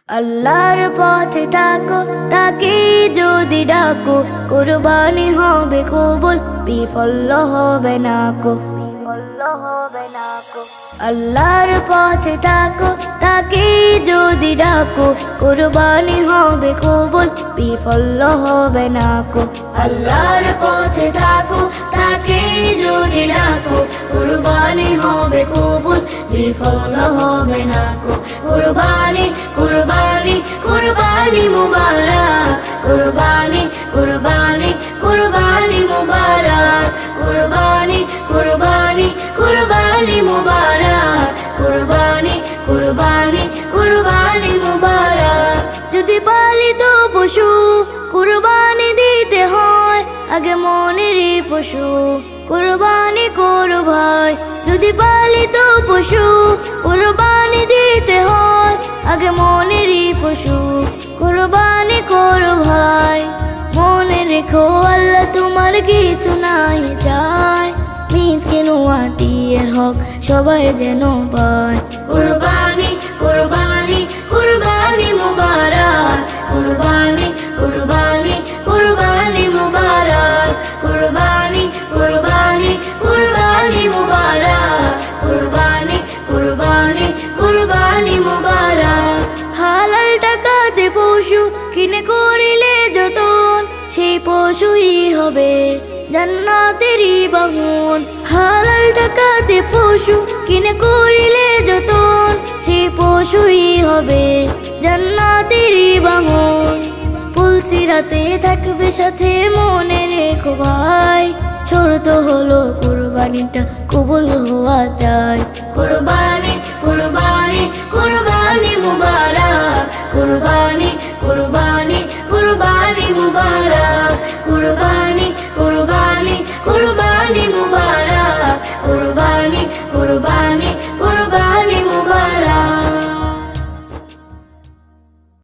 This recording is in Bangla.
আল্লাহর পথে থাকো, তাকে যদি ডাকো, কুরবানি হবে কবুল, বিফল হবে না কো। আল্লাহর পথে থাকো, তাকে যদি ডাকো, কুরবানি হবে কবুল, বিফল হবে না কো। আল্লাহর পথে থাকো, তাকে যদি ডাকো, কুরবানি হবে কবুল, বিফল হবে না কো। কুরবানি কুরবানি কুরবানি মুবারক, কুরবানি কুরবানি কুরবানি মুবারক, কুরবানি কুরবানি কুরবানি মুবারক, কুরবানি কুরবানি কুরবানি মুবারক। যদি পালিত পশু কুরবানি দিতে হয়, আগে মনেরই পশু কুরবানি করো ভাই। যদি পালিত পশু কুরবানি দিতে হয়, আগে মনেরই পশু কুরবানি করো ভাই। মনে রেখো আল্লাহ তোমার কিছু নাই চায়, মিসকিন ও আত্মীয়ের হক সবাই যেন পায়। কুরবানি কুরবানি কুরবানি মুবারক, কুরবানি কুরবানি কুরবানি মুবারক, কুরবানি কুরবানি কুরবানি মুবারক, কুরবানি কুরবানি কুরবানি মুবারক। হালাল টাকাতে পশু কিনে করিলে যতন, সেই পশুই হবে জান্নাতেরই বাহন। হালাল টাকাতে পশু কিনে করিলে যতন, সেই পশুই হবে জান্নাতেরই বাহন। পুলসিরাতে থাকবে সাথে মনে রেখো ভাই, শর্ত হলো কুরবানিটা কবুল হওয়া চাই। কুরবানি কুরবানি কুরবানি মুবারক, কুরবানি কুরবানি কুরবানি মুবারক, কুরবানি কুরবানি কুরবানি মুবারক, কুরবানি কুরবানি